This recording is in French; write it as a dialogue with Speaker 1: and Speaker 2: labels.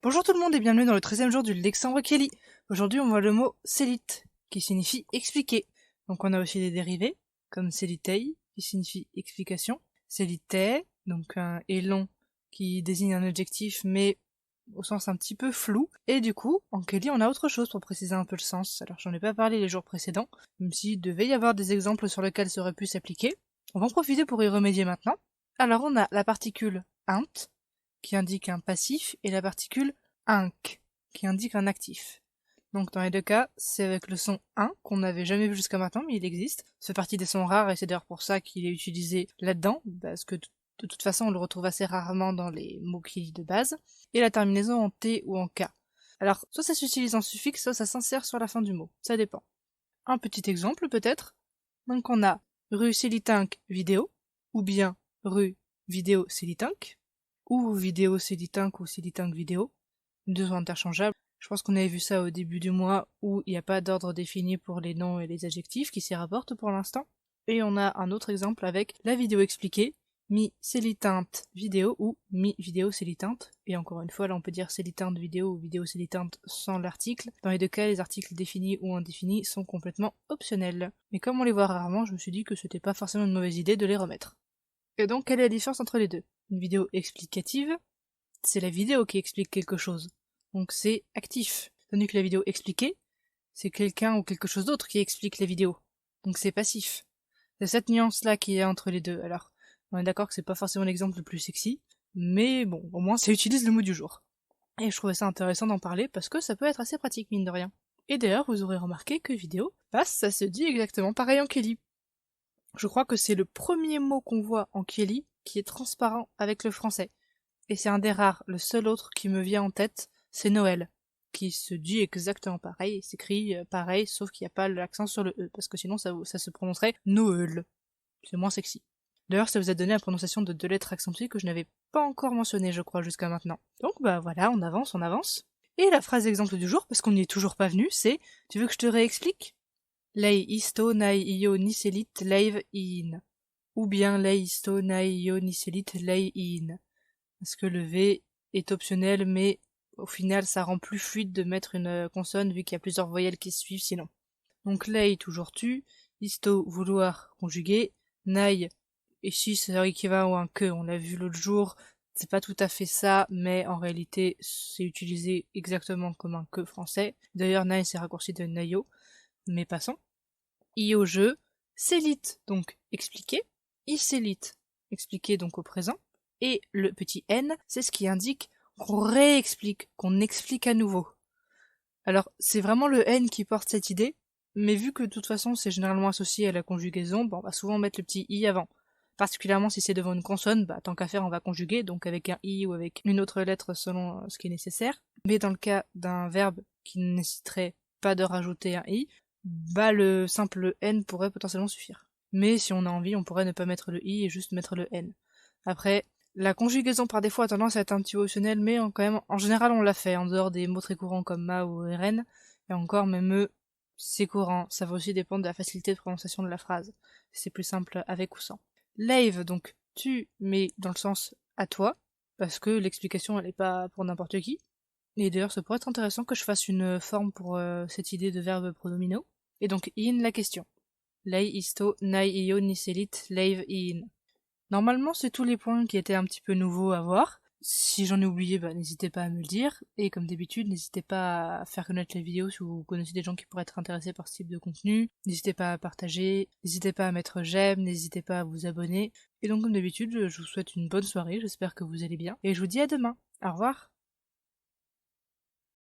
Speaker 1: Bonjour tout le monde et bienvenue dans le 13e jour du Lexandre Kelly. Aujourd'hui on voit le mot sélite, qui signifie expliquer. Donc on a aussi des dérivés, comme sélitei, qui signifie explication, sélitei, donc un élan qui désigne un adjectif mais au sens un petit peu flou. Et du coup, en Kelly on a autre chose pour préciser un peu le sens. Alors j'en ai pas parlé les jours précédents, même s'il devait y avoir des exemples sur lesquels ça aurait pu s'appliquer. On va en profiter pour y remédier maintenant. Alors on a la particule int, qui indique un passif, et la particule inc, qui indique un actif. Donc dans les deux cas, c'est avec le son 1 qu'on n'avait jamais vu jusqu'à maintenant, mais il existe. Ça fait partie des sons rares et c'est d'ailleurs pour ça qu'il est utilisé là-dedans, parce que de toute façon on le retrouve assez rarement dans les mots qui de base. Et la terminaison en T ou en K. Alors, soit ça s'utilise en suffixe, soit ça s'insère sur la fin du mot. Ça dépend. Un petit exemple peut-être. Donc on a rue Célitinck vidéo, ou bien rue vidéo Célitinck, ou vidéo Célitinck ou Célitinck vidéo. Deux sont interchangeables. Je pense qu'on avait vu ça au début du mois où il n'y a pas d'ordre défini pour les noms et les adjectifs qui s'y rapportent pour l'instant. Et on a un autre exemple avec la vidéo expliquée, mi célitinte vidéo ou mi vidéo célitinte. Et encore une fois, là on peut dire célitinte vidéo ou vidéo célitinte sans l'article. Dans les deux cas, les articles définis ou indéfinis sont complètement optionnels. Mais comme on les voit rarement, je me suis dit que c'était pas forcément une mauvaise idée de les remettre. Et donc, quelle est la différence entre les deux? Une vidéo explicative, c'est la vidéo qui explique quelque chose. Donc c'est actif. Tandis que la vidéo expliquée, c'est quelqu'un ou quelque chose d'autre qui explique la vidéo. Donc c'est passif. C'est cette nuance-là qui est entre les deux. Alors, on est d'accord que c'est pas forcément l'exemple le plus sexy, mais bon, au moins ça utilise le mot du jour. Et je trouvais ça intéressant d'en parler parce que ça peut être assez pratique, mine de rien. Et d'ailleurs, vous aurez remarqué que vidéo, ça se dit exactement pareil en Kelly. Je crois que c'est le premier mot qu'on voit en Kelly qui est transparent avec le français. Et c'est un des rares, le seul autre qui me vient en tête, c'est Noël, qui se dit exactement pareil, s'écrit pareil, sauf qu'il n'y a pas l'accent sur le E, parce que sinon ça se prononcerait Noël. C'est moins sexy. D'ailleurs, ça vous a donné la prononciation de deux lettres accentuées que je n'avais pas encore mentionnées, je crois, jusqu'à maintenant. Donc bah voilà, on avance, on avance. Et la phrase exemple du jour, parce qu'on n'y est toujours pas venu, c'est « Tu veux que je te réexplique ?» Lei isto nai io niselit leiv in. Ou bien lei isto nai io niselit lei in. Parce que le V est optionnel, mais au final, ça rend plus fluide de mettre une consonne vu qu'il y a plusieurs voyelles qui se suivent sinon. Donc lei, toujours tu, isto, vouloir, conjuguer, nai, ici c'est équivalent à un que, on l'a vu l'autre jour, c'est pas tout à fait ça, mais en réalité c'est utilisé exactement comme un que français. D'ailleurs nai c'est raccourci de naio, mais passons. Io je, célite, donc expliquer, isélite, expliquer donc au présent, et le petit n, c'est ce qui indique qu'on réexplique, qu'on explique à nouveau. Alors, c'est vraiment le n qui porte cette idée, mais vu que de toute façon c'est généralement associé à la conjugaison, on va souvent mettre le petit i avant. Particulièrement si c'est devant une consonne, tant qu'à faire on va conjuguer, donc avec un i ou avec une autre lettre selon ce qui est nécessaire. Mais dans le cas d'un verbe qui ne nécessiterait pas de rajouter un i, le simple n pourrait potentiellement suffire. Mais si on a envie, on pourrait ne pas mettre le i et juste mettre le n. Après, la conjugaison par défaut a tendance à être un petit peu optionnelle, mais quand même, en général, on l'a fait, en dehors des mots très courants comme ma ou rn, et encore, même eux, c'est courant. Ça va aussi dépendre de la facilité de prononciation de la phrase. C'est plus simple avec ou sans. Lave, donc, tu, mais dans le sens à toi, parce que l'explication, elle est pas pour n'importe qui. Et d'ailleurs, ça pourrait être intéressant que je fasse une forme pour cette idée de verbe pronominaux. Et donc, in, la question. Lei isto nai io niselit lave in. Normalement, c'est tous les points qui étaient un petit peu nouveaux à voir. Si j'en ai oublié, n'hésitez pas à me le dire. Et comme d'habitude, n'hésitez pas à faire connaître la vidéo si vous connaissez des gens qui pourraient être intéressés par ce type de contenu. N'hésitez pas à partager, n'hésitez pas à mettre j'aime, n'hésitez pas à vous abonner. Et donc comme d'habitude, je vous souhaite une bonne soirée, j'espère que vous allez bien. Et je vous dis à demain. Au revoir.